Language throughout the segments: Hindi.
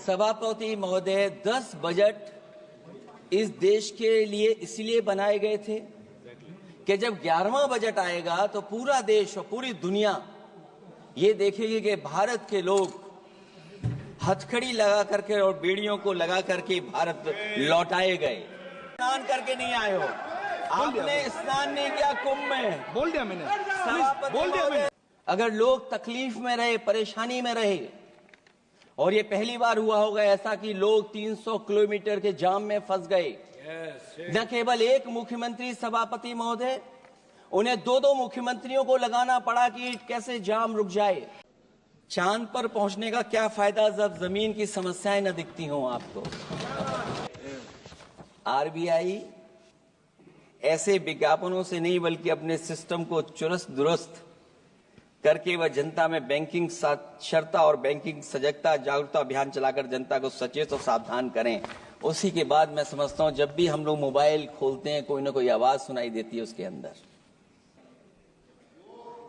सभापति महोदय, 10 बजट इस देश के लिए इसलिए बनाए गए थे कि जब 11वां बजट आएगा तो पूरा देश और पूरी दुनिया ये देखेगी कि भारत के लोग हथकड़ी लगा करके और बेड़ियों को लगा करके भारत लौटाए गए। स्नान करके नहीं आए हो, आपने स्नान नहीं किया कुंभ में। बोल दिया मैंने, बोल दिया मैंने। अगर लोग तकलीफ में रहे, परेशानी में रहे, और ये पहली बार हुआ होगा ऐसा कि लोग 300 किलोमीटर के जाम में फंस गए। न केवल एक मुख्यमंत्री सभापति महोदय, उन्हें 2-2 मुख्यमंत्रियों को लगाना पड़ा कि कैसे जाम रुक जाए। चांद पर पहुंचने का क्या फायदा जब जमीन की समस्याएं न दिखती हों आपको। आरबीआई ऐसे विज्ञापनों से नहीं बल्कि अपने सिस्टम को चुस्त दुरुस्त करके वह जनता में बैंकिंग साक्षरता और बैंकिंग सजगता जागरूकता अभियान चलाकर जनता को सचेत और सावधान करें। उसी के बाद मैं समझता हूं जब भी हम लोग मोबाइल खोलते हैं कोई ना कोई आवाज सुनाई देती है उसके अंदर।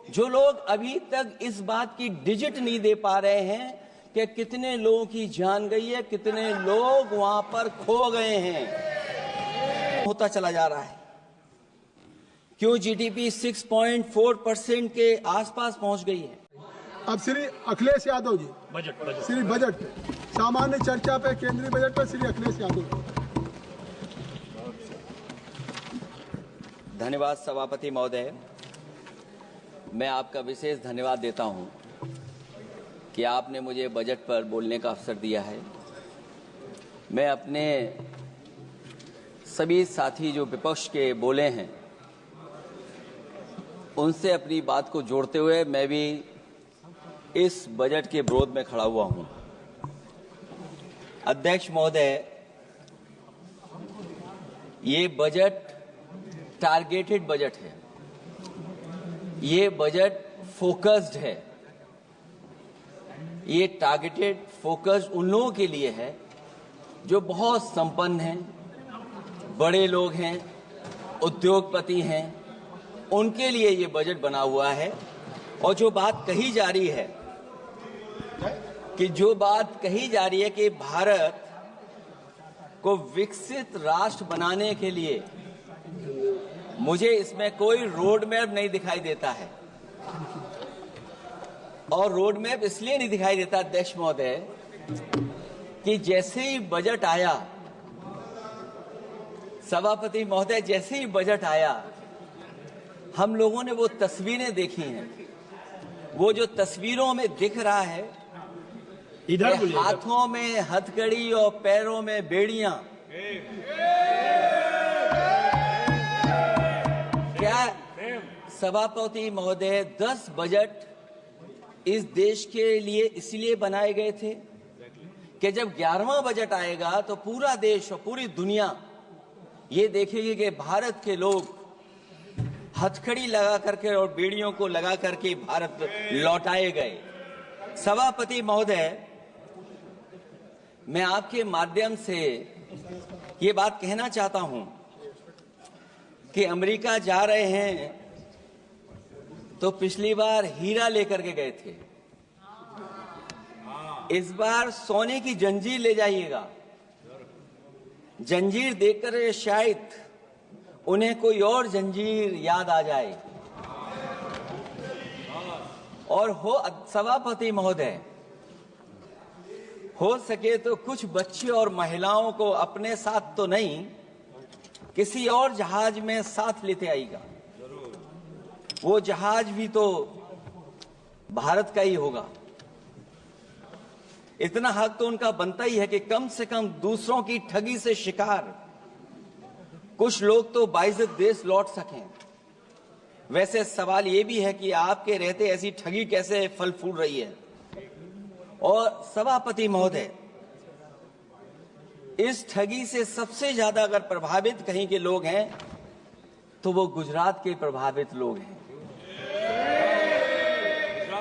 जो लोग अभी तक इस बात की डिजिट नहीं दे पा रहे हैं कि कितने लोगों की जान गई है, कितने लोग वहां पर खो गए हैं, होता चला जा रहा है। क्यों जीडीपी 6.4% के आसपास पहुंच गई है। अब श्री अखिलेश यादव जी श्री बजट पे सामान्य चर्चा पे केंद्रीय बजट पर श्री अखिलेश यादव। धन्यवाद सभापति महोदय, मैं आपका विशेष धन्यवाद देता हूं कि आपने मुझे बजट पर बोलने का अवसर दिया है। मैं अपने सभी साथी जो विपक्ष के बोले हैं उनसे अपनी बात को जोड़ते हुए मैं भी इस बजट के विरोध में खड़ा हुआ हूं। अध्यक्ष महोदय, ये बजट टारगेटेड बजट है, ये बजट फोकस्ड है। ये टारगेटेड फोकस्ड उन लोगों के लिए है जो बहुत संपन्न हैं, बड़े लोग हैं, उद्योगपति हैं, उनके लिए ये बजट बना हुआ है। और जो बात कही जा रही है कि भारत को विकसित राष्ट्र बनाने के लिए मुझे इसमें कोई रोड मैप नहीं दिखाई देता है। और रोड मैप इसलिए नहीं दिखाई देता अध्यक्ष महोदय कि जैसे ही बजट आया, सभापति महोदय, जैसे ही बजट आया हम लोगों ने वो तस्वीरें देखी हैं। वो जो तस्वीरों में दिख रहा है, इधर हाथों में हथकड़ी और पैरों में बेड़ियां, क्या सभापति महोदय 10 बजट इस देश के लिए इसलिए बनाए गए थे कि जब 11वां बजट आएगा तो पूरा देश और पूरी दुनिया ये देखेगी कि भारत के लोग हथकड़ी लगा करके और बेड़ियों को लगा करके भारत लौटाए गए। सभापति महोदय, मैं आपके माध्यम से ये बात कहना चाहता हूं कि अमेरिका जा रहे हैं तो पिछली बार हीरा लेकर के गए थे, इस बार सोने की जंजीर ले जाइएगा। जंजीर देखकर शायद उन्हें कोई और जंजीर याद आ जाए। और हो सभापति महोदय, हो सके तो कुछ बच्चे और महिलाओं को अपने साथ तो नहीं किसी और जहाज में साथ लेते आएगा। वो जहाज भी तो भारत का ही होगा। इतना हक तो उनका बनता ही है कि कम से कम दूसरों की ठगी से शिकार कुछ लोग तो बाइज्जत देश लौट सकें। वैसे सवाल ये भी है कि आपके रहते ऐसी ठगी कैसे फल फूल रही है। और सभापति महोदय, इस ठगी से सबसे ज्यादा अगर प्रभावित कहीं के लोग हैं तो वो गुजरात के प्रभावित लोग हैं।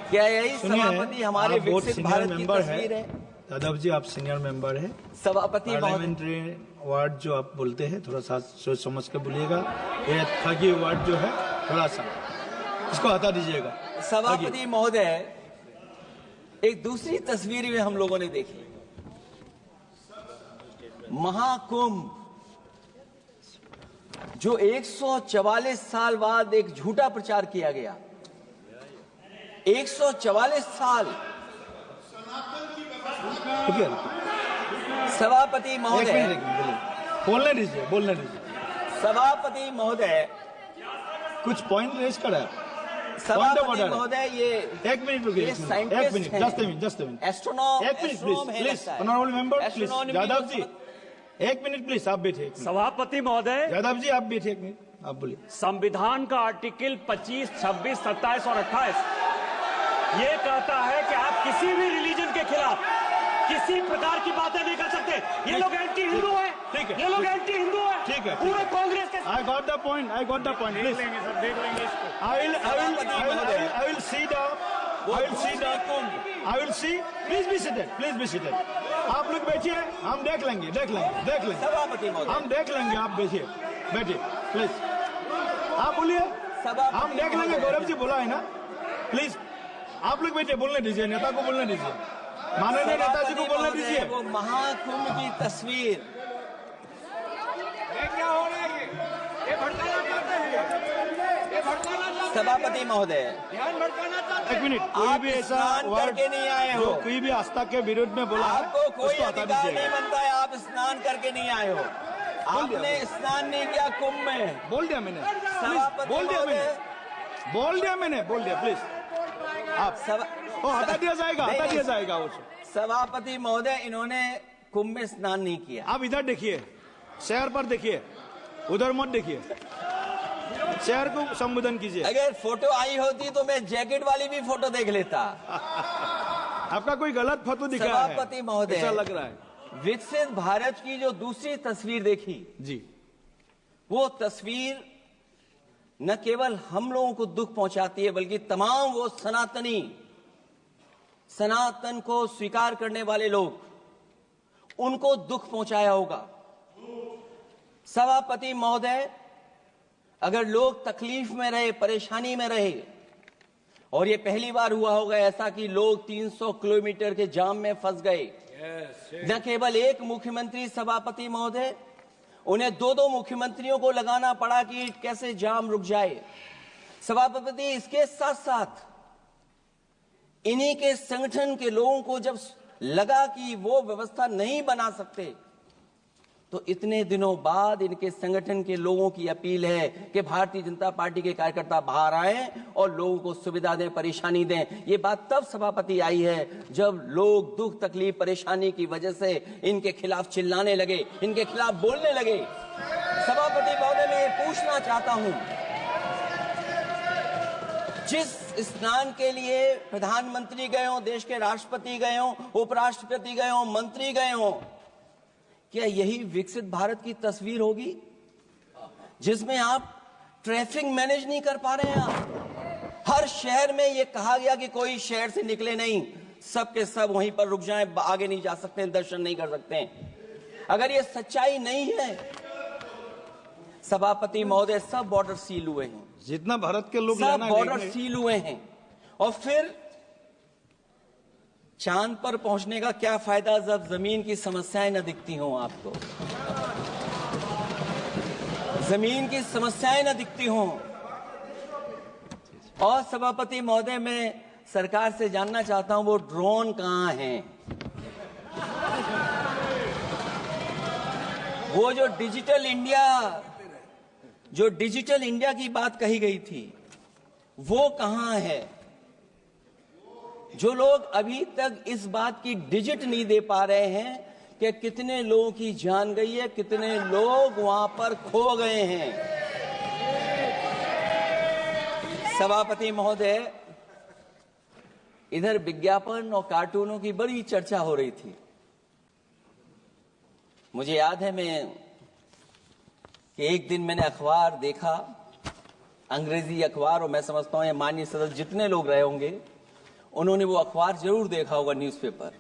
क्या यही सभापति हमारे विकसित भारत की तस्वीर है? यादव जी, आप सीनियर मेंबर हैं। सभापति पार्लियामेंट्री वर्ड जो आप बोलते हैं थोड़ा सा सोच समझ के बोलिएगा। ये ठगी वर्ड जो है थोड़ा सा इसको हटा दीजिएगा। सभापति महोदय, एक दूसरी तस्वीर भी हम लोगों ने देखी महाकुंभ, जो 144 साल बाद एक झूठा प्रचार किया गया, 144 साल। सभापति महोदय, बोलने दीजिए। सभापति महोदय, कुछ पॉइंट रेज करा है। सभापति महोदय, ये एक मिनट रुकिए, ये साइंटिस्ट हैं, जस्ट ए मिनट, एस्ट्रोनॉम, एक minute please, honourable member please, Yadav ji एक मिनट प्लीज, आप बैठिए। सभापति महोदय, यादव जी आप बैठिए, एक मिनट, आप बोलिए। संविधान का आर्टिकल 25, 26, 27 और 28 ये कहता है कि आप किसी भी रिलीजन के खिलाफ किसी प्रकार की बातें नहीं कर सकते। ये लोग एंटी हिंदू है, ठीक है, ये लोग एंटी हिंदू है, ठीक है, पूरे कांग्रेस के। I got the point, please. देख लेंगे इसको। I will see. Please be seated. आप लोग बैठिए, हम देख लेंगे। सभापति महोदय, हम देख लेंगे, आप बैठिए, प्लीज। आप बोलिए, हम देख लेंगे। गौरव जी बोला है ना, प्लीज आप लोग बैठिए, बोलने दीजिए, नेता को बोलने दीजिए, माननीय नेताजी को बोलने दीजिए। वो महाकुंभ की तस्वीर, क्या हो रहा है? ये भड़काना चाहते हैं, ये भड़काना चाहते हैं। सभापति महोदय, ध्यान भड़काना चाहते हैं। एक मिनट, कोई भी ऐसा स्नान वर्ड करके नहीं आए हो, जो कोई भी आस्था के विरुद्ध में बोला है, आपको कोई उसको हटा अधिकार दीजिए। नहीं बनता है, आप स्नान करके नहीं आए हो, आपने स्नान नहीं किया कुंभ में। बोल दिया मैंने, सभापति बोल दिया महोदय, मैंने, प्लीज आप हटा दिया जाएगा उसे। सभापति महोदय, इन्होंने कुंभ में स्नान नहीं किया। आप इधर देखिए, शहर पर देखिए, उधर मत देखिए, शहर को संबोधन कीजिए। अगर फोटो आई होती तो मैं जैकेट वाली भी फोटो देख लेता। आपका कोई गलत फोटो दिखा है, सभापति महोदय, ऐसा लग रहा है। विकसित भारत की जो दूसरी तस्वीर देखी जी, वो तस्वीर न केवल हम लोगों को दुख पहुंचाती है, बल्कि तमाम वो सनातन को स्वीकार करने वाले लोग, उनको दुख पहुंचाया होगा। सभापति महोदय, अगर लोग तकलीफ में रहे, परेशानी में रहे, और ये पहली बार हुआ होगा ऐसा कि लोग 300 किलोमीटर के जाम में फंस गए, न केवल एक मुख्यमंत्री सभापति महोदय, उन्हें 2-2 मुख्यमंत्रियों को लगाना पड़ा कि कैसे जाम रुक जाए। सभापति, इसके साथ साथ इन्हीं के संगठन के लोगों को जब लगा कि वो व्यवस्था नहीं बना सकते, तो इतने दिनों बाद इनके संगठन के लोगों की अपील है कि भारतीय जनता पार्टी के कार्यकर्ता बाहर आए और लोगों को सुविधा दें, परेशानी दें। ये बात तब सभापति आई है जब लोग दुख, तकलीफ, परेशानी की वजह से इनके खिलाफ चिल्लाने लगे, इनके खिलाफ बोलने लगे। सभापति महोदय, मैं ये पूछना चाहता हूं, जिस स्नान के लिए प्रधानमंत्री गए हो, देश के राष्ट्रपति गए हो, उपराष्ट्रपति गए हो, मंत्री गए हो, क्या यही विकसित भारत की तस्वीर होगी जिसमें आप ट्रैफिक मैनेज नहीं कर पा रहे हैं? आप हर शहर में ये कहा गया कि कोई शहर से निकले नहीं, सब के सब वहीं पर रुक जाएं, आगे नहीं जा सकते, दर्शन नहीं कर सकते। अगर ये सच्चाई नहीं है सभापति महोदय, सब बॉर्डर सील हुए हैं, जितना भारत के लोग सब बॉर्डर सील हुए हैं, और फिर चांद पर पहुंचने का क्या फायदा जब जमीन की समस्याएं न दिखती हों आपको, जमीन की समस्याएं न दिखती हों। और सभापति महोदय, मैं सरकार से जानना चाहता हूं वो ड्रोन कहां हैं? वो जो डिजिटल इंडिया की बात कही गई थी, वो कहां है? जो लोग अभी तक इस बात की डिजिट नहीं दे पा रहे हैं कि कितने लोगों की जान गई है, कितने लोग वहां पर खो गए हैं। सभापति महोदय, इधर विज्ञापन और कार्टूनों की बड़ी चर्चा हो रही थी। मुझे याद है कि एक दिन मैंने अखबार देखा, अंग्रेजी अखबार, और मैं समझता हूं ये माननीय सदस्य जितने लोग रहे होंगे उन्होंने वो अखबार जरूर देखा होगा, न्यूज़पेपर,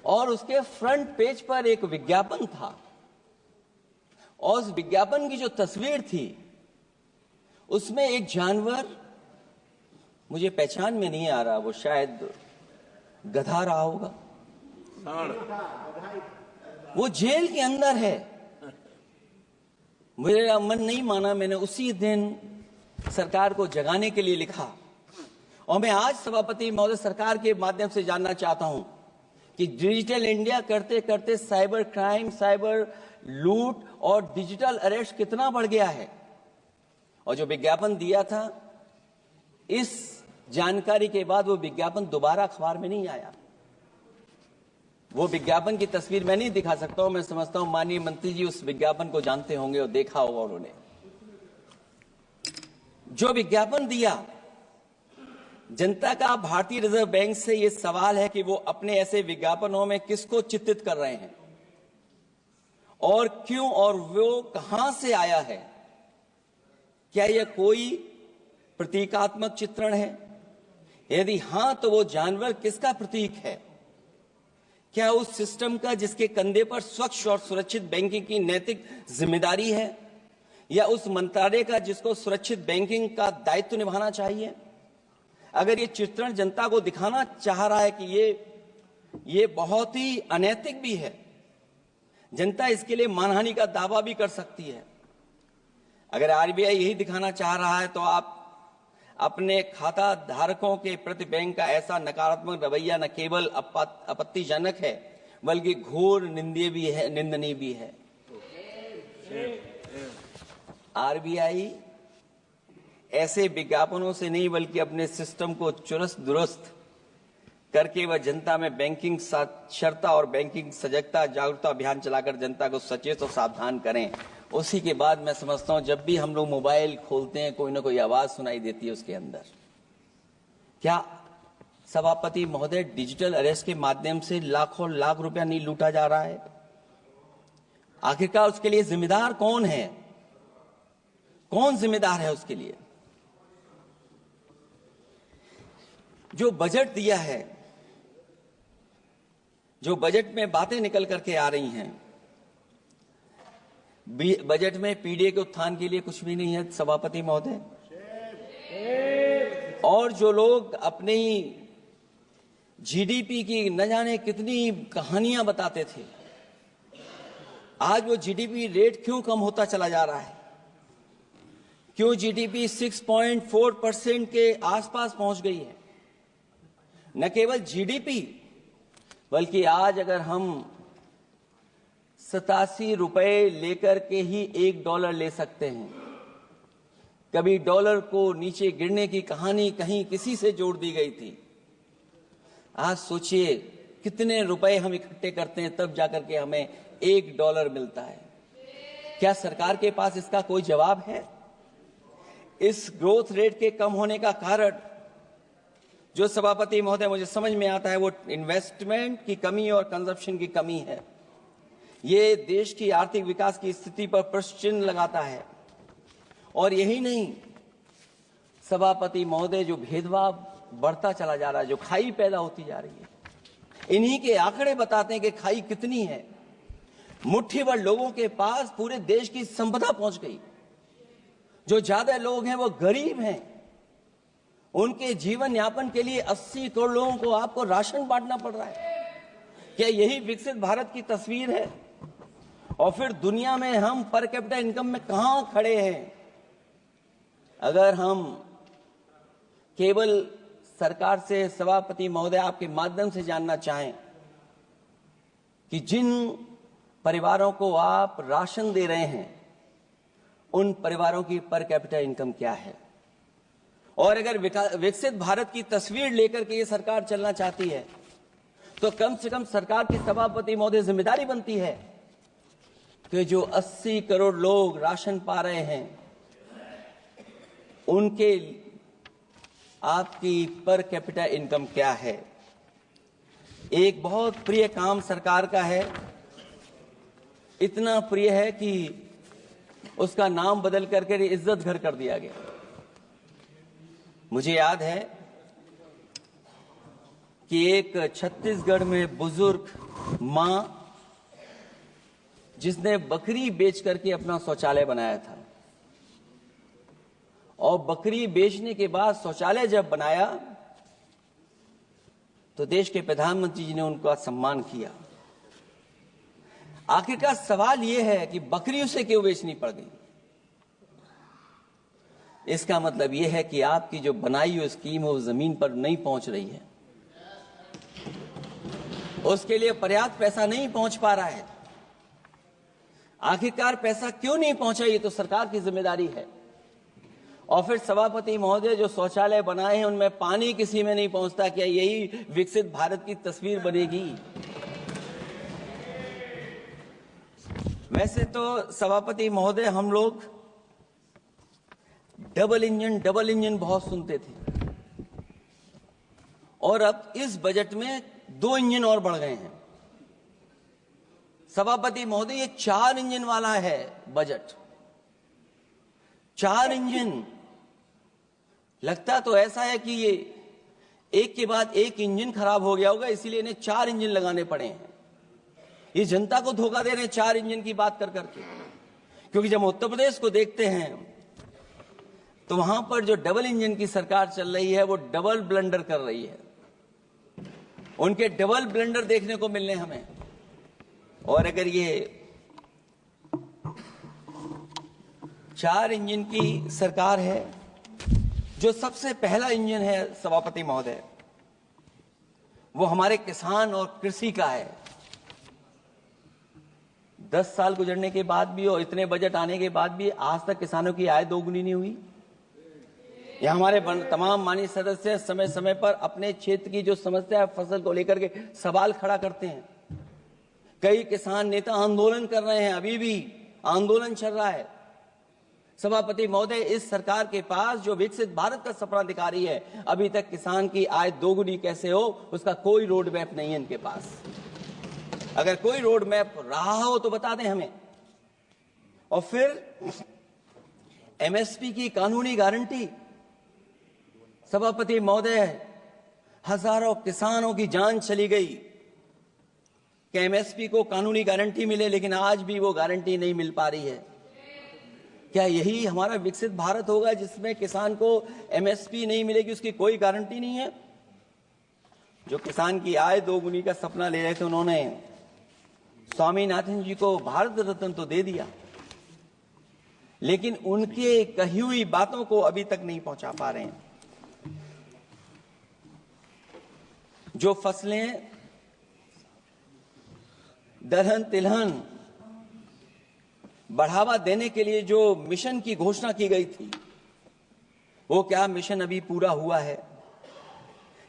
और उसके फ्रंट पेज पर एक विज्ञापन था, और उस विज्ञापन की जो तस्वीर थी उसमें एक जानवर, मुझे पहचान में नहीं आ रहा, वो शायद गधा रहा होगा, वो जेल के अंदर है। मेरा मन नहीं माना, मैंने उसी दिन सरकार को जगाने के लिए लिखा। और मैं आज सभापति महोदय सरकार के माध्यम से जानना चाहता हूं कि डिजिटल इंडिया करते करते साइबर क्राइम, साइबर लूट और डिजिटल अरेस्ट कितना बढ़ गया है। और जो विज्ञापन दिया था, इस जानकारी के बाद वो विज्ञापन दोबारा अखबार में नहीं आया। वो विज्ञापन की तस्वीर मैं नहीं दिखा सकता हूं। मैं समझता हूं माननीय मंत्री जी उस विज्ञापन को जानते होंगे और देखा होगा उन्होंने। जो विज्ञापन दिया, जनता का भारतीय रिजर्व बैंक से यह सवाल है कि वो अपने ऐसे विज्ञापनों में किसको चित्रित कर रहे हैं और क्यों, और वो कहां से आया है। क्या यह कोई प्रतीकात्मक चित्रण है? यदि हां, तो वो जानवर किसका प्रतीक है? क्या उस सिस्टम का जिसके कंधे पर स्वच्छ और सुरक्षित बैंकिंग की नैतिक जिम्मेदारी है, या उस मंत्रालय का जिसको सुरक्षित बैंकिंग का दायित्व निभाना चाहिए? अगर ये चित्रण जनता को दिखाना चाह रहा है कि ये बहुत ही अनैतिक भी है, जनता इसके लिए मानहानि का दावा भी कर सकती है। अगर आरबीआई यही दिखाना चाह रहा है, तो आप अपने खाता धारकों के प्रति बैंक का ऐसा नकारात्मक रवैया न केवल आपत्तिजनक है, बल्कि घोर निंदनीय भी है, निंदनीय भी है। आरबीआई ऐसे विज्ञापनों से नहीं, बल्कि अपने सिस्टम को चुस्त दुरुस्त करके वह जनता में बैंकिंग साक्षरता और बैंकिंग सजगता जागरूकता अभियान चलाकर जनता को सचेत और सावधान करें। उसी के बाद मैं समझता हूं, जब भी हम लोग मोबाइल खोलते हैं, कोई ना कोई आवाज सुनाई देती है उसके अंदर। क्या सभापति महोदय, डिजिटल अरेस्ट के माध्यम से लाखों लाख रुपया नहीं लूटा जा रहा है? आखिरकार उसके लिए जिम्मेदार कौन है? कौन जिम्मेदार है उसके लिए? जो बजट दिया है, जो बजट में बातें निकल करके आ रही हैं, बजट में पीडीए के उत्थान के लिए कुछ भी नहीं है सभापति महोदय। और जो लोग अपनी जीडीपी की न जाने कितनी कहानियां बताते थे, आज वो जीडीपी रेट क्यों कम होता चला जा रहा है? क्यों जीडीपी 6.4% के आसपास पहुंच गई है? न केवल जीडीपी, बल्कि आज अगर हम 87 रुपए लेकर के ही $1 ले सकते हैं। कभी डॉलर को नीचे गिरने की कहानी कहीं किसी से जोड़ दी गई थी। आज सोचिए कितने रुपए हम इकट्ठे करते हैं, तब जाकर के हमें $1 मिलता है। क्या सरकार के पास इसका कोई जवाब है? इस ग्रोथ रेट के कम होने का कारण, जो सभापति महोदय मुझे समझ में आता है, वो इन्वेस्टमेंट की कमी और कंजप्शन की कमी है। ये देश की आर्थिक विकास की स्थिति पर प्रश्न चिन्ह लगाता है। और यही नहीं सभापति महोदय, जो भेदभाव बढ़ता चला जा रहा है, जो खाई पैदा होती जा रही है, इन्हीं के आंकड़े बताते हैं कि खाई कितनी है। मुट्ठी भर लोगों के पास पूरे देश की संपदा पहुंच गई। जो ज्यादा लोग हैं वो गरीब हैं। उनके जीवन यापन के लिए 80 करोड़ लोगों को आपको राशन बांटना पड़ रहा है। क्या यही विकसित भारत की तस्वीर है? और फिर दुनिया में हम पर कैपिटा इनकम में कहां खड़े हैं? अगर हम केवल सरकार से, सभापति महोदय आपके माध्यम से जानना चाहें कि जिन परिवारों को आप राशन दे रहे हैं, उन परिवारों की पर कैपिटा इनकम क्या है? और अगर विकसित भारत की तस्वीर लेकर के ये सरकार चलना चाहती है, तो कम से कम सरकार की सभापति महोदय जिम्मेदारी बनती है कि जो 80 करोड़ लोग राशन पा रहे हैं, उनके आपकी पर कैपिटा इनकम क्या है? एक बहुत प्रिय काम सरकार का है, इतना प्रिय है कि उसका नाम बदल करके इज्जत घर कर दिया गया। मुझे याद है कि एक छत्तीसगढ़ में बुजुर्ग मां, जिसने बकरी बेच करके अपना शौचालय बनाया था, और बकरी बेचने के बाद शौचालय जब बनाया तो देश के प्रधानमंत्री जी ने उनका सम्मान किया। आखिरकार सवाल यह है कि बकरी उसे क्यों बेचनी पड़ गई। इसका मतलब यह है कि आपकी जो बनाई हुई स्कीम है वो जमीन पर नहीं पहुंच रही है, उसके लिए पर्याप्त पैसा नहीं पहुंच पा रहा है। आखिरकार पैसा क्यों नहीं पहुंचा, ये तो सरकार की जिम्मेदारी है। और फिर सभापति महोदय, जो शौचालय बनाए हैं उनमें पानी किसी में नहीं पहुंचता, क्या यही विकसित भारत की तस्वीर बनेगी? वैसे तो सभापति महोदय, हम लोग डबल इंजन बहुत सुनते थे, और अब इस बजट में 2 इंजन और बढ़ गए हैं। सभापति महोदय, ये 4 इंजन वाला है बजट। 4 इंजन। लगता तो ऐसा है कि ये एक के बाद एक इंजन खराब हो गया होगा, इसीलिए इन्हें 4 इंजन लगाने पड़े हैं। ये जनता को धोखा दे रहे हैं 4 इंजन की बात कर करके। क्योंकि जब उत्तर प्रदेश को देखते हैं तो वहां पर जो डबल इंजन की सरकार चल रही है वो डबल ब्लंडर कर रही है। उनके डबल ब्लंडर देखने को मिलने हमें। और अगर ये 4 इंजन की सरकार है, जो सबसे पहला इंजन है सभापति महोदय, वो हमारे किसान और कृषि का है। 10 साल गुजरने के बाद भी और इतने बजट आने के बाद भी आज तक किसानों की आय दोगुनी नहीं हुई। यह हमारे तमाम माननीय सदस्य समय समय पर अपने क्षेत्र की जो समस्या है फसल को लेकर के सवाल खड़ा करते हैं। कई किसान नेता आंदोलन कर रहे हैं, अभी भी आंदोलन चल रहा है। सभापति महोदय, इस सरकार के पास जो विकसित भारत का सपना दिखा रही है, अभी तक किसान की आय दोगुनी कैसे हो उसका कोई रोड मैप नहीं है इनके पास। अगर कोई रोड मैप रहा हो तो बता दें हमें। और फिर एमएसपी की कानूनी गारंटी। सभापति महोदय, हजारों किसानों की जान चली गई कि एमएसपी को कानूनी गारंटी मिले, लेकिन आज भी वो गारंटी नहीं मिल पा रही है। क्या यही हमारा विकसित भारत होगा जिसमें किसान को एमएसपी नहीं मिलेगी, उसकी कोई गारंटी नहीं है? जो किसान की आय दोगुनी का सपना ले रहे थे, उन्होंने स्वामीनाथन जी को भारत रत्न तो दे दिया, लेकिन उनके कही हुई बातों को अभी तक नहीं पहुंचा पा रहे हैं। जो फसलें दलहन तिलहन बढ़ावा देने के लिए जो मिशन की घोषणा की गई थी, वो क्या मिशन अभी पूरा हुआ है?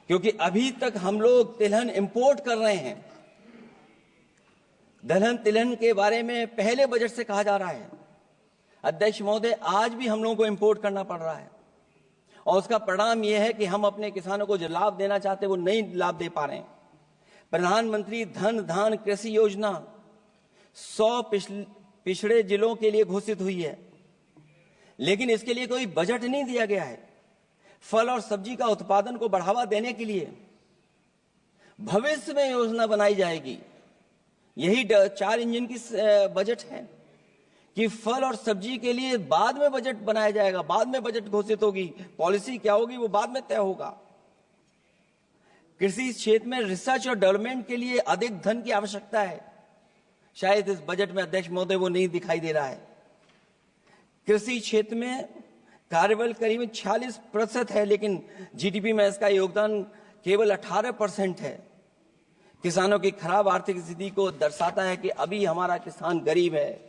क्योंकि अभी तक हम लोग तिलहन इंपोर्ट कर रहे हैं। दलहन तिलहन के बारे में पहले बजट से कहा जा रहा है, अध्यक्ष महोदय, आज भी हम लोगों को इंपोर्ट करना पड़ रहा है। और उसका परिणाम यह है कि हम अपने किसानों को जो लाभ देना चाहते हैं वो नहीं लाभ दे पा रहे हैं। प्रधानमंत्री धन धान कृषि योजना 100 पिछड़े जिलों के लिए घोषित हुई है, लेकिन इसके लिए कोई बजट नहीं दिया गया है। फल और सब्जी का उत्पादन को बढ़ावा देने के लिए भविष्य में योजना बनाई जाएगी। यही 4 इंजन की बजट है कि फल और सब्जी के लिए बाद में बजट बनाया जाएगा, बाद में बजट घोषित होगी, पॉलिसी क्या होगी वो बाद में तय होगा। कृषि क्षेत्र में रिसर्च और डेवलपमेंट के लिए अधिक धन की आवश्यकता है, शायद इस बजट में अध्यक्ष महोदय वो नहीं दिखाई दे रहा है। कृषि क्षेत्र में कार्यबल करीब 46% है, लेकिन जीडीपी में इसका योगदान केवल 18% है। किसानों की खराब आर्थिक स्थिति को दर्शाता है कि अभी हमारा किसान गरीब है।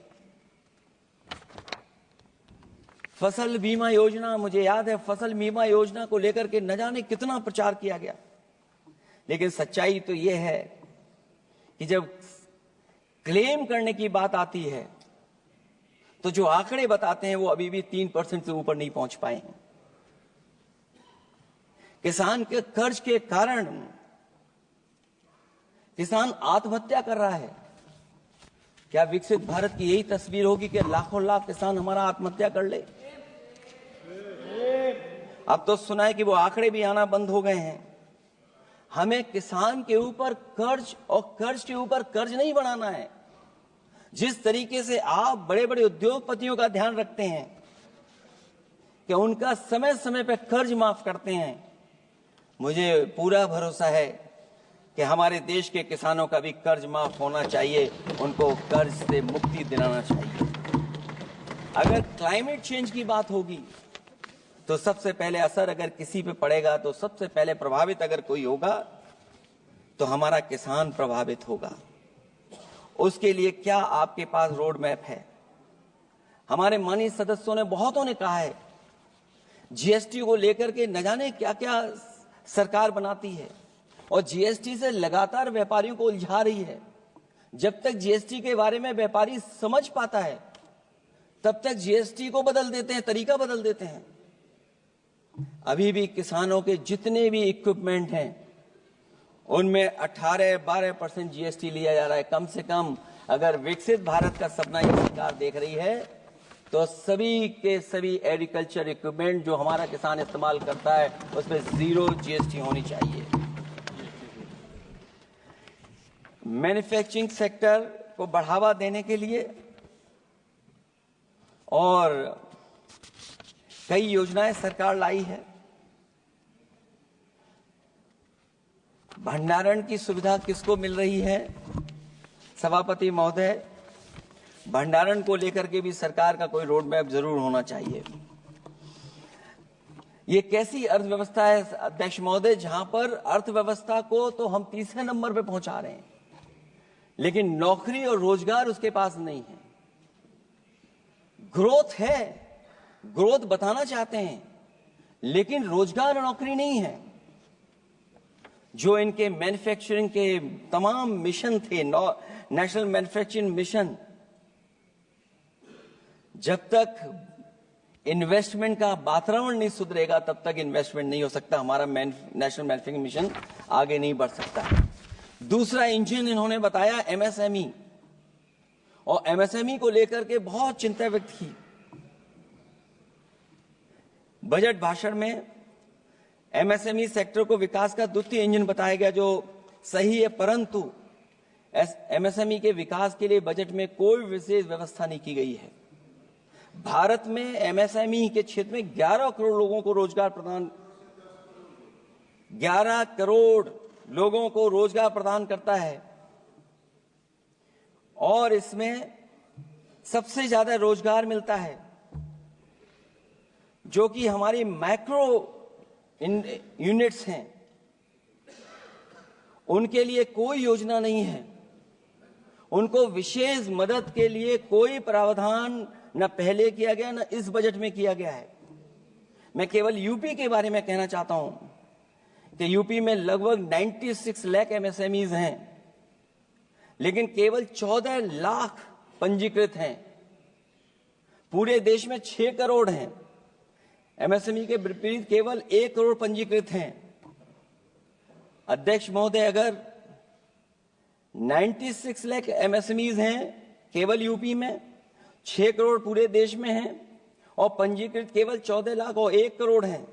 फसल बीमा योजना, मुझे याद है फसल बीमा योजना को लेकर के न जाने कितना प्रचार किया गया, लेकिन सच्चाई तो यह है कि जब क्लेम करने की बात आती है तो जो आंकड़े बताते हैं वो अभी भी 3% से ऊपर नहीं पहुंच पाए हैं। किसान के कर्ज के कारण किसान आत्महत्या कर रहा है। क्या विकसित भारत की यही तस्वीर होगी कि लाखों लाख किसान हमारा आत्महत्या कर ले? अब तो सुना है कि वो आंकड़े भी आना बंद हो गए हैं। हमें किसान के ऊपर कर्ज और कर्ज के ऊपर कर्ज नहीं बढ़ाना है। जिस तरीके से आप बड़े बड़े उद्योगपतियों का ध्यान रखते हैं कि उनका समय समय पर कर्ज माफ करते हैं, मुझे पूरा भरोसा है कि हमारे देश के किसानों का भी कर्ज माफ होना चाहिए, उनको कर्ज से मुक्ति दिलाना चाहिए। अगर क्लाइमेट चेंज की बात होगी तो सबसे पहले असर अगर किसी पे पड़ेगा तो सबसे पहले प्रभावित अगर कोई होगा तो हमारा किसान प्रभावित होगा। उसके लिए क्या आपके पास रोड मैप है? हमारे माननीय सदस्यों ने बहुतों ने कहा है जीएसटी को लेकर के न जाने क्या क्या सरकार बनाती है और जीएसटी से लगातार व्यापारियों को उलझा रही है। जब तक जीएसटी के बारे में व्यापारी समझ पाता है तब तक जीएसटी को बदल देते हैं, तरीका बदल देते हैं। अभी भी किसानों के जितने भी इक्विपमेंट हैं उनमें 18-12% जीएसटी लिया जा रहा है। कम से कम अगर विकसित भारत का सपना ये सरकार देख रही है तो सभी के सभी एग्रीकल्चर इक्विपमेंट जो हमारा किसान इस्तेमाल करता है उसमें 0 जीएसटी होनी चाहिए। मैन्युफैक्चरिंग सेक्टर को बढ़ावा देने के लिए और कई योजनाएं सरकार लाई है। भंडारण की सुविधा किसको मिल रही है? सभापति महोदय, भंडारण को लेकर के भी सरकार का कोई रोड मैप जरूर होना चाहिए। ये कैसी अर्थव्यवस्था है अध्यक्ष महोदय, जहां पर अर्थव्यवस्था को तो हम तीसरे नंबर पे पहुंचा रहे हैं लेकिन नौकरी और रोजगार उसके पास नहीं है। ग्रोथ है, ग्रोथ बताना चाहते हैं लेकिन रोजगार और नौकरी नहीं है। जो इनके मैन्युफैक्चरिंग के तमाम मिशन थे, नेशनल मैन्युफैक्चरिंग मिशन, जब तक इन्वेस्टमेंट का वातावरण नहीं सुधरेगा तब तक इन्वेस्टमेंट नहीं हो सकता। हमारा नेशनल मैन्युफैक्चरिंग मिशन आगे नहीं बढ़ सकता। दूसरा इंजन इन्होंने बताया एमएसएमई, और एमएसएमई को लेकर के बहुत चिंता व्यक्त की। बजट भाषण में एमएसएमई सेक्टर को विकास का द्वितीय इंजन बताया गया, जो सही है, परंतु एमएसएमई के विकास के लिए बजट में कोई विशेष व्यवस्था नहीं की गई है। भारत में एमएसएमई के क्षेत्र में 11 करोड़ लोगों को रोजगार प्रदान 11 करोड़ लोगों को रोजगार प्रदान करता है और इसमें सबसे ज्यादा रोजगार मिलता है जो कि हमारी माइक्रो यूनिट्स हैं। उनके लिए कोई योजना नहीं है, उनको विशेष मदद के लिए कोई प्रावधान न पहले किया गया न इस बजट में किया गया है। मैं केवल यूपी के बारे में कहना चाहता हूं कि यूपी में लगभग 96 लाख एमएसएमईज हैं लेकिन केवल 14 लाख पंजीकृत हैं। पूरे देश में 6 करोड़ हैं, एमएसएमई के विपरीत केवल 1 करोड़ पंजीकृत हैं। अध्यक्ष महोदय, अगर 96 लाख एमएसएमईज हैं केवल यूपी में, 6 करोड़ पूरे देश में हैं और पंजीकृत केवल 14 लाख और 1 करोड़ हैं,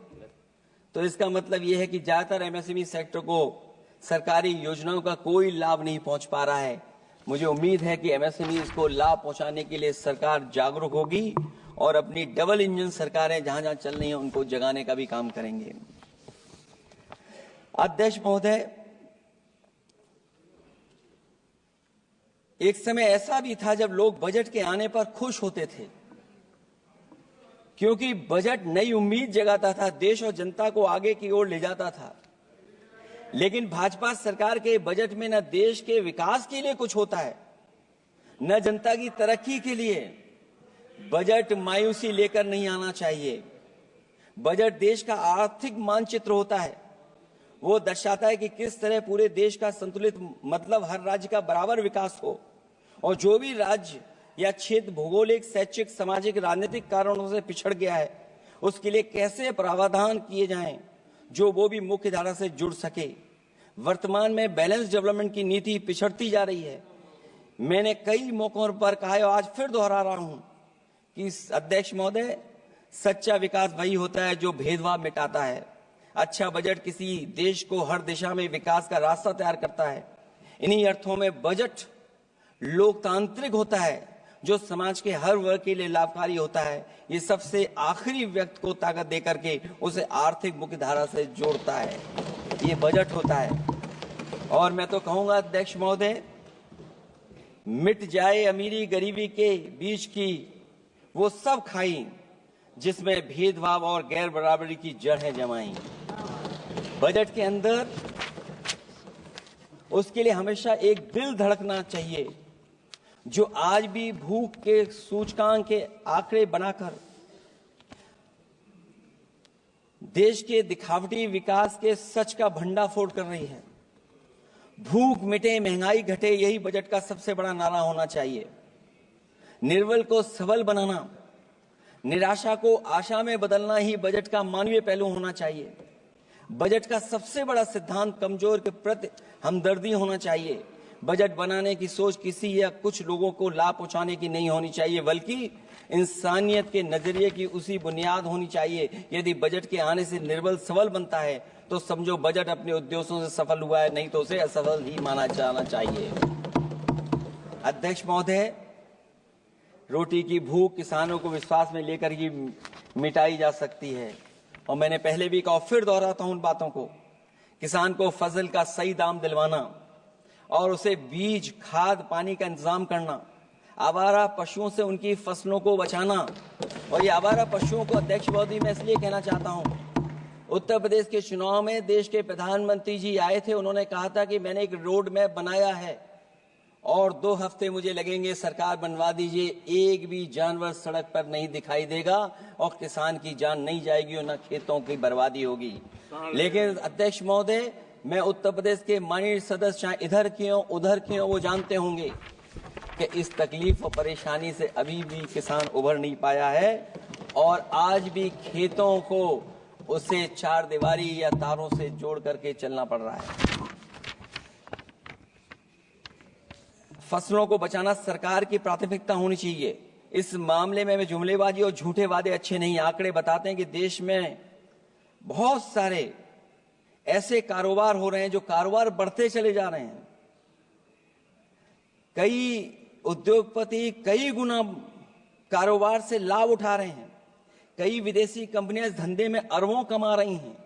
तो इसका मतलब यह है कि ज्यादातर एमएसएमई सेक्टर को सरकारी योजनाओं का कोई लाभ नहीं पहुंच पा रहा है। मुझे उम्मीद है कि एमएसएमई को लाभ पहुंचाने के लिए सरकार जागरूक होगी और अपनी डबल इंजन सरकारें जहां जहां चल रही हैं उनको जगाने का भी काम करेंगे। अध्यक्ष महोदय, एक समय ऐसा भी था जब लोग बजट के आने पर खुश होते थे क्योंकि बजट नई उम्मीद जगाता था, देश और जनता को आगे की ओर ले जाता था। लेकिन भाजपा सरकार के बजट में न देश के विकास के लिए कुछ होता है न जनता की तरक्की के लिए। बजट मायूसी लेकर नहीं आना चाहिए। बजट देश का आर्थिक मानचित्र होता है, वो दर्शाता है कि किस तरह पूरे देश का संतुलित, मतलब हर राज्य का बराबर विकास हो और जो भी राज्य या क्षेत्र भौगोलिक, शैक्षिक, सामाजिक, राजनीतिक कारणों से पिछड़ गया है उसके लिए कैसे प्रावधान किए जाएं जो वो भी मुख्य धारा से जुड़ सके। वर्तमान में बैलेंस डेवलपमेंट की नीति पिछड़ती जा रही है। मैंने कई मौकों पर कहा है और आज फिर दोहरा रहा हूं कि अध्यक्ष महोदय, सच्चा विकास वही होता है जो भेदभाव मिटाता है। अच्छा बजट किसी देश को हर दिशा में विकास का रास्ता तैयार करता है। इन्हीं अर्थों में बजट लोकतांत्रिक होता है जो समाज के हर वर्ग के लिए लाभकारी होता है। ये सबसे आखिरी व्यक्ति को ताकत देकर के उसे आर्थिक मुख्य धारा से जोड़ता है। ये बजट होता है। और मैं तो कहूंगा अध्यक्ष महोदय, मिट जाए अमीरी गरीबी के बीच की वो सब खाई जिसमें भेदभाव और गैर बराबरी की जड़ें जमाई। बजट के अंदर उसके लिए हमेशा एक दिल धड़कना चाहिए जो आज भी भूख के सूचकांक के आंकड़े बनाकर देश के दिखावटी विकास के सच का भंडाफोड़ कर रही है। भूख मिटे, महंगाई घटे, यही बजट का सबसे बड़ा नारा होना चाहिए। निर्बल को सबल बनाना, निराशा को आशा में बदलना ही बजट का मानवीय पहलू होना चाहिए। बजट का सबसे बड़ा सिद्धांत कमजोर के प्रति हमदर्दी होना चाहिए। बजट बनाने की सोच किसी या कुछ लोगों को लाभ पहुंचाने की नहीं होनी चाहिए, बल्कि इंसानियत के नजरिए की उसी बुनियाद होनी चाहिए। यदि बजट के आने से निर्बल सबल बनता है तो समझो बजट अपने उद्देश्यों से सफल हुआ है, नहीं तो उसे असफल ही माना जाना चाहिए। अध्यक्ष महोदय, रोटी की भूख किसानों को विश्वास में लेकर ही मिटाई जा सकती है। और मैंने पहले भी कहा, फिर दोहराता हूं उन बातों को। किसान को फसल का सही दाम दिलवाना और उसे बीज, खाद, पानी का इंतजाम करना, आवारा पशुओं से उनकी फसलों को बचाना। और ये आवारा पशुओं को अध्यक्ष महोदय मैं इसलिए कहना चाहता हूं, उत्तर प्रदेश के चुनाव में देश के प्रधानमंत्री जी आए थे, उन्होंने कहा था कि मैंने एक रोड मैप बनाया है और 2 हफ्ते मुझे लगेंगे, सरकार बनवा दीजिए, एक भी जानवर सड़क पर नहीं दिखाई देगा और किसान की जान नहीं जाएगी और न खेतों की बर्बादी होगी। लेकिन अध्यक्ष महोदय, मैं उत्तर प्रदेश के माननीय सदस्य चाहे इधर के हों उधर के हों, वो जानते होंगे कि इस तकलीफ और परेशानी से अभी भी किसान उभर नहीं पाया है और आज भी खेतों को उसे चार दीवारी या तारों से जोड़ करके चलना पड़ रहा है। फसलों को बचाना सरकार की प्राथमिकता होनी चाहिए। इस मामले में जुमलेबाजी और झूठे वादे अच्छे नहीं। आंकड़े बताते हैं कि देश में बहुत सारे ऐसे कारोबार हो रहे हैं जो कारोबार बढ़ते चले जा रहे हैं। कई उद्योगपति कई गुना कारोबार से लाभ उठा रहे हैं। कई विदेशी कंपनियां इस धंधे में अरबों कमा रही हैं,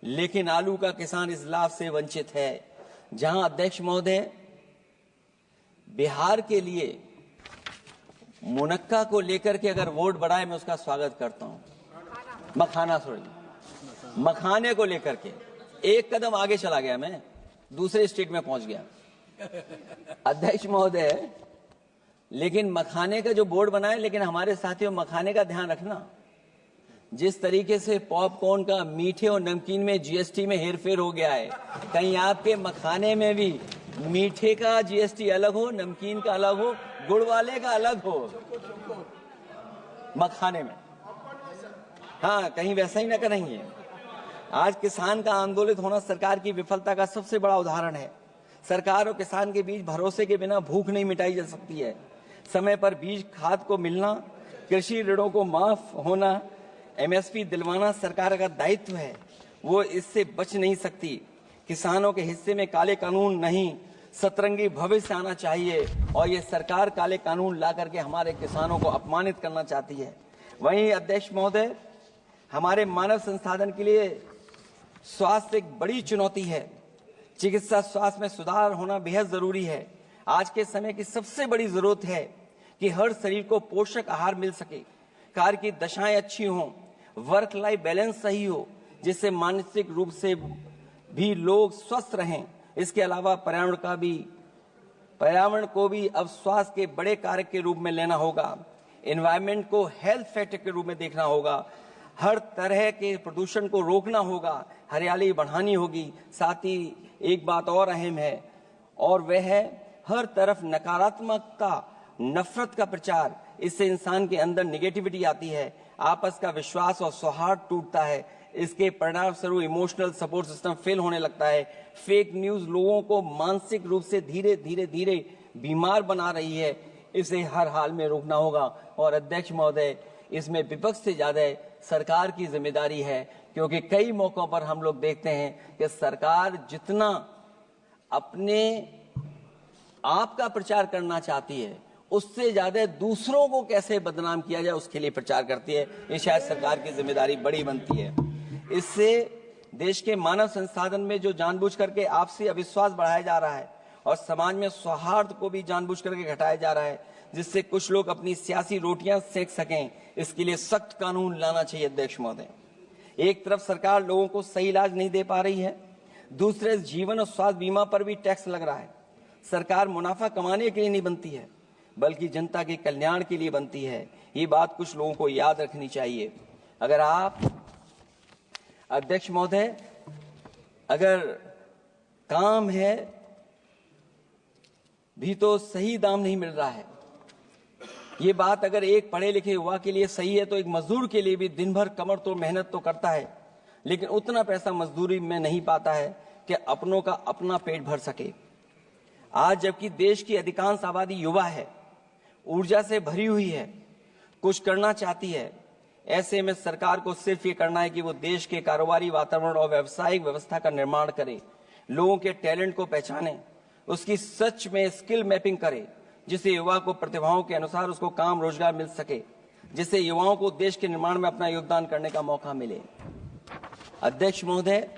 लेकिन आलू का किसान इस लाभ से वंचित है। जहां अध्यक्ष महोदय, बिहार के लिए मुनक्का को लेकर के अगर वोट बढ़ाए, मैं उसका स्वागत करता हूं। मखाने को लेकर के एक कदम आगे चला गया, मैं दूसरे स्टेट में पहुंच गया अध्यक्ष महोदय। लेकिन मखाने का जो बोर्ड बनाए, लेकिन हमारे साथियों मखाने का ध्यान रखना, जिस तरीके से पॉपकॉर्न का मीठे और नमकीन में जीएसटी में हेरफेर हो गया है, कहीं आपके मखाने में भी मीठे का जीएसटी अलग हो, नमकीन का अलग हो, गुड़ वाले का अलग हो मखाने में। हाँ, कहीं वैसा ही ना करेंगे। आज किसान का आंदोलित होना सरकार की विफलता का सबसे बड़ा उदाहरण है। सरकार और किसान के बीच भरोसे के बिना भूख नहीं मिटाई जा सकती है। समय पर बीज, खाद को मिलना, कृषि ऋणों को माफ होना, एमएसपी दिलवाना सरकार का दायित्व है, वो इससे बच नहीं सकती। किसानों के हिस्से में काले कानून नहीं, सतरंगी भविष्य आना चाहिए और ये सरकार काले कानून ला करके हमारे किसानों को अपमानित करना चाहती है। वहीं अध्यक्ष महोदय, हमारे मानव संसाधन के लिए स्वास्थ्य एक बड़ी चुनौती है। चिकित्सा स्वास्थ्य में सुधार होना बेहद जरूरी है। आज के समय की सबसे बड़ी जरूरत है कि हर शरीर को पोषक आहार मिल सके, कार्य की दशाएं अच्छी हों, वर्क लाइफ बैलेंस सही हो, जिससे मानसिक रूप से भी लोग स्वस्थ रहें। इसके अलावा पर्यावरण को भी अब स्वास्थ्य के बड़े कारक के रूप में लेना होगा। एनवायरनमेंट को हेल्थ फैक्टर के रूप में देखना होगा। हर तरह के प्रदूषण को रोकना होगा, हरियाली बढ़ानी होगी। साथ ही एक बात और अहम है और वह है हर तरफ नकारात्मकता, नफरत का प्रचार। इससे इंसान के अंदर नेगेटिविटी आती है, आपस का विश्वास और सौहार्द टूटता है। इसके परिणाम स्वरूप इमोशनल सपोर्ट सिस्टम फेल होने लगता है। फेक न्यूज लोगों को मानसिक रूप से धीरे बीमार बना रही है। इसे हर हाल में रोकना होगा। और अध्यक्ष महोदय, इसमें विपक्ष से ज्यादा सरकार की जिम्मेदारी है, क्योंकि कई मौकों पर हम लोग देखते हैं कि सरकार जितना अपने आप का प्रचार करना चाहती है, उससे ज्यादा दूसरों को कैसे बदनाम किया जाए उसके लिए प्रचार करती है। ये शायद सरकार की जिम्मेदारी बड़ी बनती है। इससे देश के मानव संसाधन में जो जानबूझ करके आपसी अविश्वास बढ़ाया जा रहा है और समाज में सौहार्द को भी जानबूझ करके घटाया जा रहा है, जिससे कुछ लोग अपनी सियासी रोटियां सेक सकें, इसके लिए सख्त कानून लाना चाहिए। अध्यक्ष महोदय, एक तरफ सरकार लोगों को सही इलाज नहीं दे पा रही है, दूसरे जीवन और स्वास्थ्य बीमा पर भी टैक्स लग रहा है। सरकार मुनाफा कमाने के लिए नहीं बनती है, बल्कि जनता के कल्याण के लिए बनती है। ये बात कुछ लोगों को याद रखनी चाहिए। अगर आप, अध्यक्ष महोदय, अगर काम है भी तो सही दाम नहीं मिल रहा है, ये बात अगर एक पढ़े लिखे युवा के लिए सही है तो एक मजदूर के लिए भी दिन भर कमर तोड़ मेहनत तो करता है, लेकिन उतना पैसा मजदूरी में नहीं पाता है कि अपनों का अपना पेट भर सके। आज जबकि देश की अधिकांश आबादी युवा है, ऊर्जा से भरी हुई है, कुछ करना चाहती है, ऐसे में सरकार को सिर्फ ये करना है कि वो देश के कारोबारी वातावरण और व्यावसायिक व्यवस्था का निर्माण करे, लोगों के टैलेंट को पहचाने, उसकी सच में स्किल मैपिंग करे, जिससे युवा को प्रतिभाओं के अनुसार उसको काम रोजगार मिल सके, जिससे युवाओं को देश के निर्माण में अपना योगदान करने का मौका मिले। अध्यक्ष महोदय,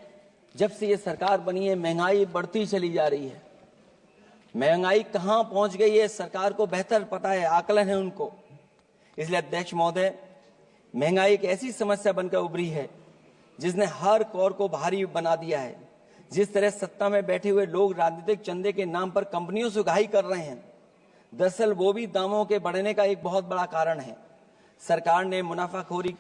जब से ये सरकार बनी है महंगाई बढ़ती चली जा रही है। महंगाई कहां पहुंच गई है सरकार को बेहतर पता है, आकलन है उनको। इसलिए अध्यक्ष महोदय, महंगाई एक ऐसी समस्या बनकर उभरी है जिसने हर कौर को भारी बना दिया है। जिस तरह सत्ता में बैठे हुए लोग राजनीतिक चंदे के नाम पर कंपनियों से उगाही कर रहे हैं, दरअसल वो भी दामों के बढ़ने का एक बहुत बड़ा कारण है। सरकार ने मुनाफाखोरी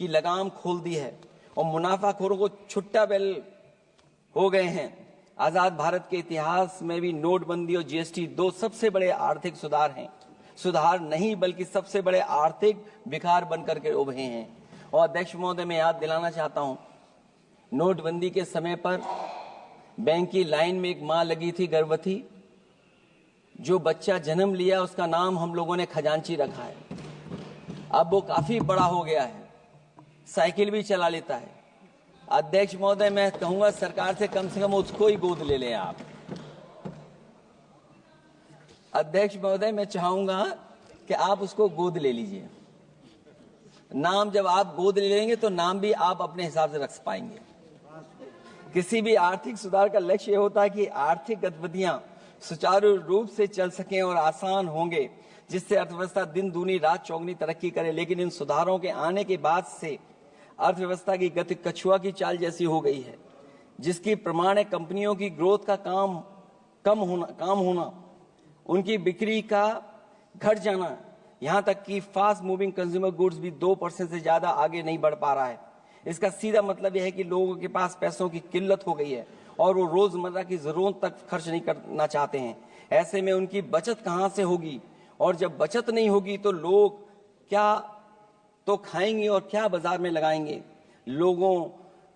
की लगाम खोल दी है और मुनाफाखोरों को छुट्टा बैल हो गए हैं। आजाद भारत के इतिहास में भी नोटबंदी और जीएसटी दो सबसे बड़े आर्थिक सुधार हैं, सुधार नहीं बल्कि सबसे बड़े आर्थिक विकार बनकर के उभरे हैं। और अध्यक्ष महोदय, मैं याद दिलाना चाहता हूं, नोटबंदी के समय पर बैंक की लाइन में एक मां लगी थी गर्भवती, जो बच्चा जन्म लिया उसका नाम हम लोगों ने खजांची रखा है। अब वो काफी बड़ा हो गया है, साइकिल भी चला लेता है। अध्यक्ष महोदय, मैं कहूंगा सरकार से कम उसको ही गोद ले लें आप। अध्यक्ष महोदय, मैं चाहूंगा कि आप उसको गोद ले लीजिए। नाम जब आप गोद ले लेंगे तो नाम भी आप अपने हिसाब से रख पाएंगे। किसी भी आर्थिक सुधार का लक्ष्य यह होता है कि आर्थिक गतिविधियां सुचारू रूप से चल सकें और आसान होंगे, जिससे अर्थव्यवस्था दिन दूनी रात चौगुनी तरक्की करे। लेकिन इन सुधारों के आने के बाद से अर्थव्यवस्था की गति कछुआ की चाल जैसी हो गई है, जिसकी प्रमाण है कंपनियों की ग्रोथ का काम होना, उनकी बिक्री का घट जाना, यहां तक कि फास्ट मूविंग कंज्यूमर गुड्स भी 2% से ज्यादा आगे नहीं बढ़ पा रहा है। इसका सीधा मतलब यह है कि लोगों के पास पैसों की किल्लत हो गई है और वो रोजमर्रा की जरूरत तक खर्च नहीं करना चाहते हैं। ऐसे में उनकी बचत कहां से होगी, और जब बचत नहीं होगी तो लोग क्या तो खाएंगे और क्या बाजार में लगाएंगे। लोगों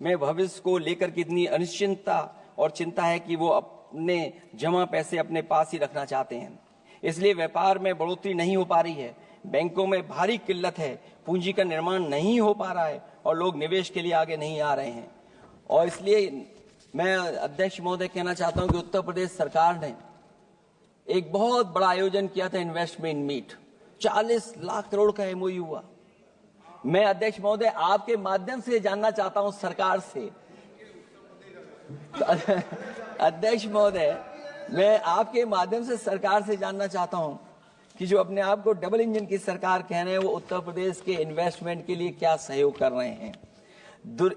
में भविष्य को लेकर कितनी अनिश्चितता और चिंता है कि वो अपने जमा पैसे अपने पास ही रखना चाहते हैं। इसलिए व्यापार में बढ़ोतरी नहीं हो पा रही है, बैंकों में भारी किल्लत है, पूंजी का निर्माण नहीं हो पा रहा है और लोग निवेश के लिए आगे नहीं आ रहे हैं। और इसलिए मैं अध्यक्ष महोदय कहना चाहता हूं कि उत्तर प्रदेश सरकार ने एक बहुत बड़ा आयोजन किया था, इन्वेस्टमेंट मीट, 40 लाख करोड़ का एमओयू हुआ। मैं अध्यक्ष महोदय आपके माध्यम से जानना चाहता हूं सरकार से, अध्यक्ष महोदय मैं आपके माध्यम से सरकार से जानना चाहता हूं कि जो अपने आप को डबल इंजन की सरकार कह रहे हैं, वो उत्तर प्रदेश के इन्वेस्टमेंट के लिए क्या सहयोग कर रहे हैं।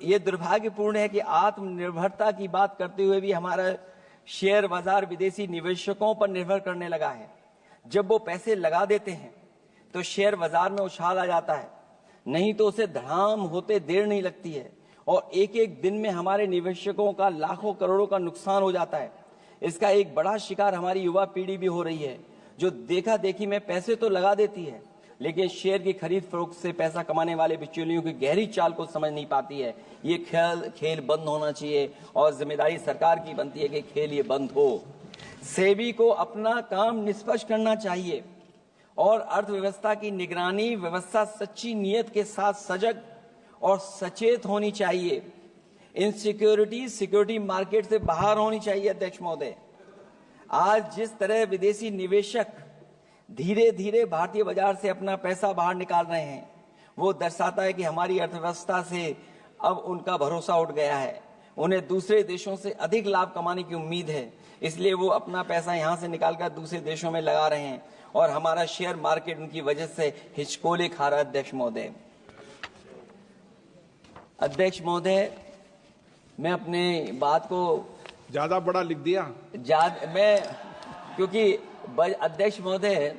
ये दुर्भाग्यपूर्ण है कि आत्मनिर्भरता की बात करते हुए भी हमारा शेयर बाजार विदेशी निवेशकों पर निर्भर करने लगा है। जब वो पैसे लगा देते हैं तो शेयर बाजार में उछाल आ जाता है, नहीं तो उसे धड़ाम होते देर नहीं लगती है और एक एक दिन में हमारे निवेशकों का लाखों करोड़ों का नुकसान हो जाता है। इसका एक बड़ा शिकार हमारी युवा पीढ़ी भी हो रही है, जो देखा देखी में पैसे तो लगा देती है, लेकिन शेयर की खरीद फरोख्त से पैसा कमाने वाले बिचौलियों की गहरी चाल को समझ नहीं पाती है। ये खेल बंद होना चाहिए और जिम्मेदारी सरकार की बनती है कि खेल ये बंद हो। सेबी को अपना काम निष्पक्ष करना चाहिए और अर्थव्यवस्था की निगरानी व्यवस्था सच्ची नीयत के साथ सजग और सचेत होनी चाहिए। इनसिक्योरिटी सिक्योरिटी मार्केट से बाहर होनी चाहिए। अध्यक्ष महोदय, आज जिस तरह विदेशी निवेशक धीरे धीरे भारतीय बाजार से अपना पैसा बाहर निकाल रहे हैं, वो दर्शाता है कि हमारी अर्थव्यवस्था से अब उनका भरोसा उठ गया है उन्हें दूसरे देशों से अधिक लाभ कमाने की उम्मीद है, इसलिए वो अपना पैसा यहाँ से निकालकर दूसरे देशों में लगा रहे हैं और हमारा शेयर मार्केट उनकी वजह से हिचकोले खा रहा है। अध्यक्ष महोदय, मैं अपने बात को ज्यादा बड़ा लिख दिया। क्योंकि अध्यक्ष महोदय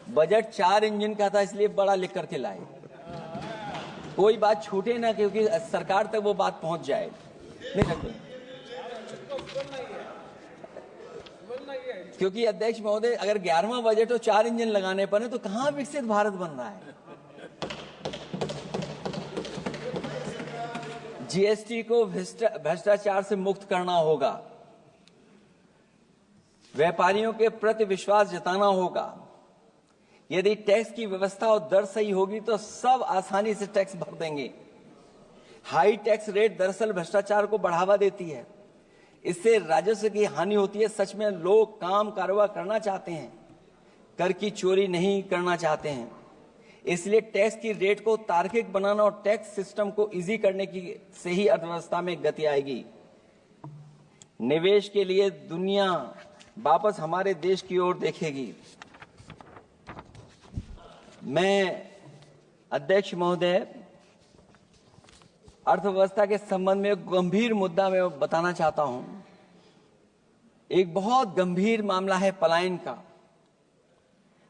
बजट 4 इंजन का था, इसलिए बड़ा लिख करके लाए, कोई बात छूटे ना, क्योंकि सरकार तक वो बात पहुंच जाए। क्योंकि अध्यक्ष महोदय अगर 11वां बजट हो 4 इंजन लगाने पड़े तो कहां विकसित भारत बन रहा है। जीएसटी को भ्रष्टाचार से मुक्त करना होगा, व्यापारियों के प्रति विश्वास जताना होगा। यदि टैक्स की व्यवस्था और दर सही होगी तो सब आसानी से टैक्स भर देंगे। हाई टैक्स रेट दरअसल भ्रष्टाचार को बढ़ावा देती है, इससे राजस्व की हानि होती है। सच में लोग काम कारोबार करना चाहते हैं, कर की चोरी नहीं करना चाहते हैं। इसलिए टैक्स की रेट को तार्किक बनाना और टैक्स सिस्टम को इजी करने की से ही अर्थव्यवस्था में गति आएगी। निवेश के लिए दुनिया वापस हमारे देश की ओर देखेगी। मैं अध्यक्ष महोदय अर्थव्यवस्था के संबंध में एक गंभीर मुद्दा मैं बताना चाहता हूं। एक बहुत गंभीर मामला है पलायन का।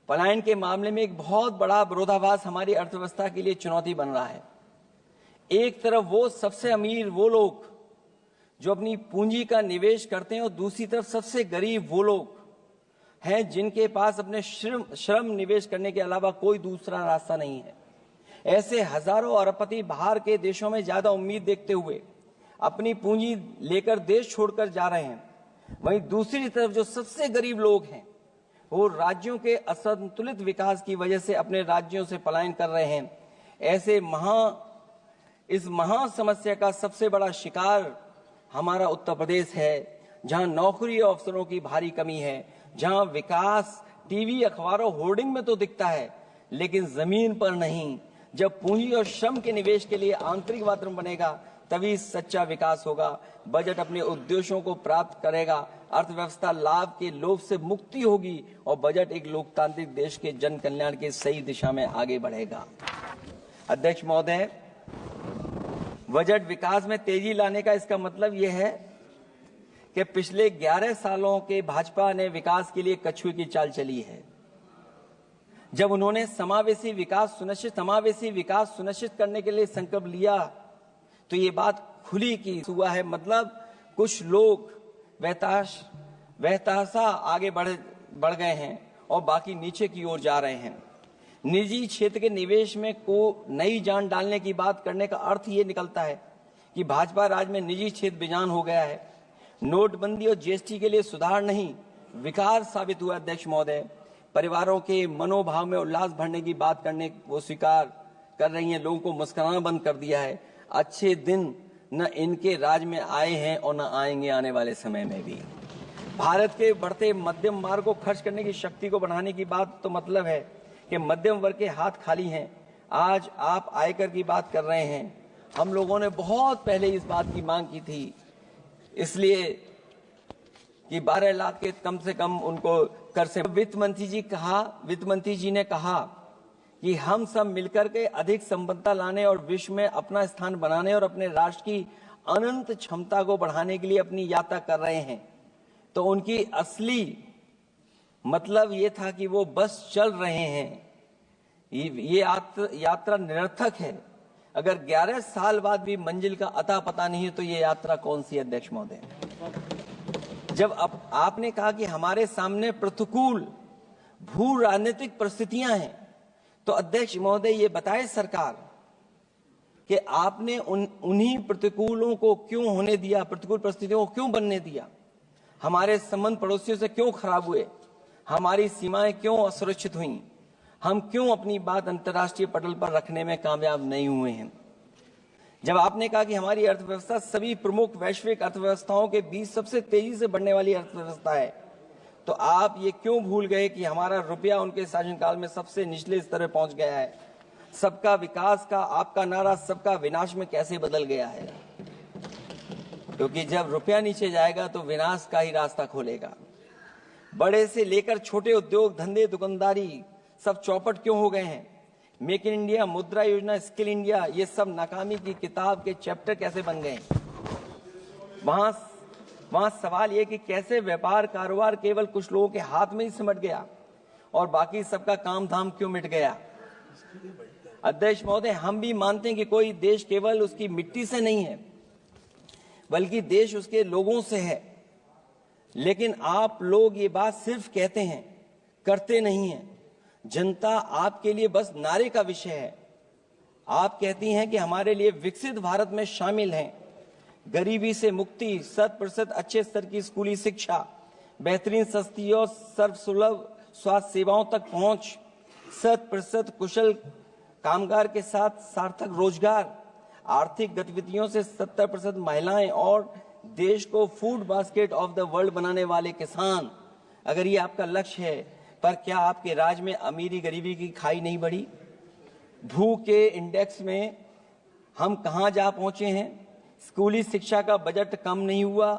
पलायन के मामले में एक बहुत बड़ा विरोधाभास हमारी अर्थव्यवस्था के लिए चुनौती बन रहा है। एक तरफ वो सबसे अमीर वो लोग जो अपनी पूंजी का निवेश करते हैं और दूसरी तरफ सबसे गरीब वो लोग हैं जिनके पास अपने श्रम निवेश करने के अलावा कोई दूसरा रास्ता नहीं है। ऐसे हजारों अरबपति बाहर के देशों में ज्यादा उम्मीद देखते हुए अपनी पूंजी लेकर देश छोड़कर जा रहे हैं। वहीं दूसरी तरफ जो सबसे गरीब लोग हैं वो राज्यों के असंतुलित विकास की वजह से अपने राज्यों से पलायन कर रहे हैं। ऐसे इस महा समस्या का सबसे बड़ा शिकार हमारा उत्तर प्रदेश है, जहां नौकरी और अवसरों की भारी कमी है, जहां विकास टीवी अखबारों होर्डिंग में तो दिखता है लेकिन जमीन पर नहीं। जब पूंजी और श्रम के निवेश के लिए आंतरिक वातावरण बनेगा तभी सच्चा विकास होगा, बजट अपने उद्देश्यों को प्राप्त करेगा, अर्थव्यवस्था लाभ के लोभ से मुक्ति होगी और बजट एक लोकतांत्रिक देश के जन कल्याण की सही दिशा में आगे बढ़ेगा। अध्यक्ष महोदय, बजट विकास में तेजी लाने का इसका मतलब यह है कि पिछले 11 सालों के भाजपा ने विकास के लिए कछुए की चाल चली है। जब उन्होंने समावेशी विकास सुनिश्चित करने के लिए संकल्प लिया तो ये बात खुली की हुआ है। मतलब कुछ लोग वहताशा आगे बढ़ गए हैं और बाकी नीचे की ओर जा रहे हैं। निजी क्षेत्र के निवेश में को नई जान डालने की बात करने का अर्थ ये निकलता है कि भाजपा राज में निजी क्षेत्र बेजान हो गया है। नोटबंदी और जीएसटी के लिए सुधार नहीं विकास साबित हुआ। अध्यक्ष महोदय, परिवारों के मनोभाव में उल्लास भरने की बात करने वो स्वीकार कर रही हैं, लोगों को मुस्कुराना बंद कर दिया है। अच्छे दिन न इनके राज में आए हैं और न आएंगे आने वाले समय में भी। भारत के बढ़ते मध्यम मार्ग को खर्च करने की शक्ति को बढ़ाने की बात तो मतलब है कि मध्यम वर्ग के हाथ खाली हैं। आज आप आयकर की बात कर रहे हैं, हम लोगों ने बहुत पहले इस बात की मांग की थी, इसलिए कि 12 लाख के कम से कम उनको कर से। वित्त मंत्री जी ने कहा कि हम सब मिलकर के अधिक संपन्नता लाने और विश्व में अपना स्थान बनाने और अपने राष्ट्र की अनंत क्षमता को बढ़ाने के लिए अपनी यात्रा कर रहे हैं। तो उनकी असली मतलब ये था कि वो बस चल रहे हैं। ये यात्रा निरर्थक है। अगर 11 साल बाद भी मंजिल का अता पता नहीं है तो ये यात्रा कौन सी है। अध्यक्ष महोदय, जब आपने कहा कि हमारे सामने प्रतिकूल भू राजनीतिक परिस्थितियां हैं तो अध्यक्ष महोदय ये बताए सरकार कि आपने उन्हीं प्रतिकूलों को क्यों होने दिया, प्रतिकूल परिस्थितियों को क्यों बनने दिया, हमारे संबंध पड़ोसियों से क्यों खराब हुए, हमारी सीमाएं क्यों असुरक्षित हुई, हम क्यों अपनी बात अंतर्राष्ट्रीय पटल पर रखने में कामयाब नहीं हुए हैं। जब आपने कहा कि हमारी अर्थव्यवस्था सभी प्रमुख वैश्विक अर्थव्यवस्थाओं के बीच सबसे तेजी से बढ़ने वाली अर्थव्यवस्था है, तो आप ये क्यों भूल गए कि हमारा रुपया उनके शासनकाल में सबसे निचले स्तर पर पहुंच गया है। सबका विकास का आपका नारा सबका विनाश में कैसे बदल गया है। क्योंकि जब रुपया नीचे जाएगा तो विनाश का ही रास्ता खोलेगा। बड़े से लेकर छोटे उद्योग धंधे दुकानदारी सब चौपट क्यों हो गए हैं? मेक इन इंडिया, मुद्रा योजना, स्किल इंडिया, ये सब नाकामी की किताब के चैप्टर कैसे बन गए? वहां सवाल ये कि कैसे व्यापार कारोबार केवल कुछ लोगों के हाथ में ही सिमट गया और बाकी सबका काम धाम क्यों मिट गया? अध्यक्ष महोदय, हम भी मानते हैं कि कोई देश केवल उसकी मिट्टी से नहीं है, बल्कि देश उसके लोगों से है। लेकिन आप लोग ये बात सिर्फ कहते हैं, करते नहीं हैं। जनता आपके लिए बस नारे का विषय है। आप कहती हैं कि हमारे लिए विकसित भारत में शामिल हैं, गरीबी से मुक्ति, 100% अच्छे स्तर की स्कूली शिक्षा, बेहतरीन सस्ती और सर्वसुलभ स्वास्थ्य सेवाओं तक पहुंच, 100% कुशल कामगार के साथ सार्थक रोजगार, आर्थिक गतिविधियों से 70% महिलाएं और देश को food basket of the world बनाने वाले किसान। अगर ये आपका लक्ष्य है, पर क्या आपके राज्य में अमीरी गरीबी की खाई नहीं बढ़ी? भूख के इंडेक्स में हम कहां जा पहुंचे हैं? स्कूली शिक्षा का बजट कम नहीं हुआ,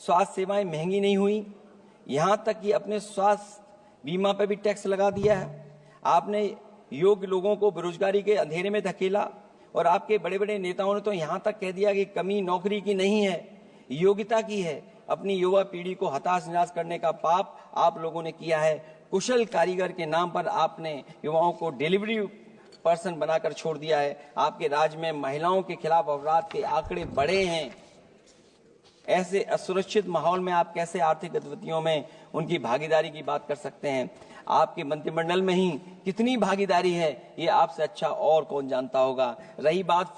स्वास्थ्य सेवाएं महंगी नहीं हुई, यहां तक कि अपने स्वास्थ्य बीमा पर भी टैक्स लगा दिया है। आपने योग्य लोगों को बेरोजगारी के अंधेरे में धकेला और आपके बड़े बड़े नेताओं ने तो यहां तक कह दिया कि कमी नौकरी की नहीं है, योग्यता की है। अपनी युवा पीढ़ी को हताश निराश करने का पाप आप लोगों ने किया है। कुशल कारीगर के नाम पर आपने युवाओं को डिलीवरी पर्सन बनाकर छोड़ दिया है। आपके राज्य में महिलाओं के खिलाफ अपराध के आंकड़े बढ़े हैं। ऐसे असुरक्षित माहौल में आप कैसे आर्थिक गतिविधियों में उनकी भागीदारी की बात कर सकते हैं? आपके मंत्रिमंडल में ही कितनी भागीदारी है, ये आपसे अच्छा और कौन जानता होगा। रही बात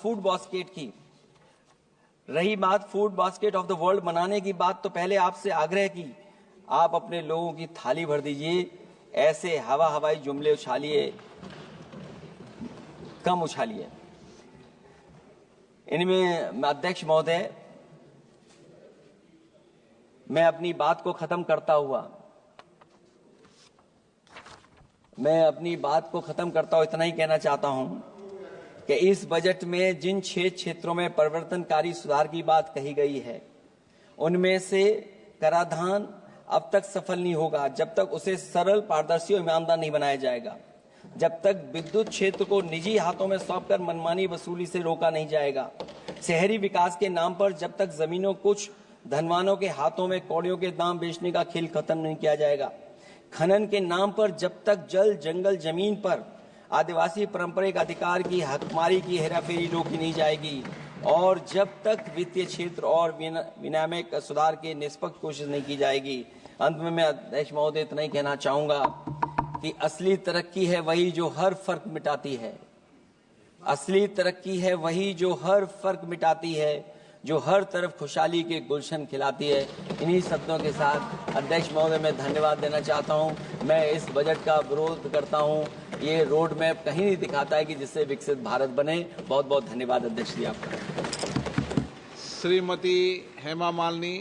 food basket of the world बनाने की बात, तो पहले आपसे आग्रह की आप अपने लोगों की थाली भर दीजिए। ऐसे हवाई जुमले उछालिए, कम उछालिए। इनमें अध्यक्ष महोदय, मैं अपनी बात को खत्म करता हुआ इतना ही कहना चाहता हूं कि इस बजट में जिन 6 क्षेत्रों में परिवर्तनकारी सुधार की बात कही गई है, उनमें से कराधान अब तक सफल नहीं होगा जब तक उसे सरल, पारदर्शी और ईमानदार नहीं बनाया जाएगा। जब तक विद्युत क्षेत्र को निजी हाथों में सौंपकर मनमानी वसूली से रोका नहीं जाएगा। शहरी विकास के नाम पर जब तक जमीनों कुछ धनवानों के हाथों में कौड़ियों के दाम बेचने का खेल खत्म नहीं किया जाएगा। खनन के नाम पर जब तक जल, जंगल, जमीन पर आदिवासी पारंपरिक अधिकार की हकमारी की हेराफेरी रोकी नहीं जाएगी, और जब तक वित्तीय क्षेत्र और विनियामक सुधार की निष्पक्ष कोशिश नहीं की जाएगी। अंत में मैं अध्यक्ष महोदय इतना ही कहना चाहूंगा कि असली तरक्की है वही जो हर फर्क मिटाती है। असली तरक्की है वही जो हर फर्क मिटाती है, जो हर तरफ खुशहाली के गुलशन खिलाती है। इन्हीं शब्दों के साथ अध्यक्ष महोदय मैं धन्यवाद देना चाहता हूं। मैं इस बजट का विरोध करता हूं। ये रोड मैप कहीं नहीं दिखाता है कि जिससे विकसित भारत बने। बहुत बहुत धन्यवाद अध्यक्ष जी आपका। श्रीमती हेमा मालिनी।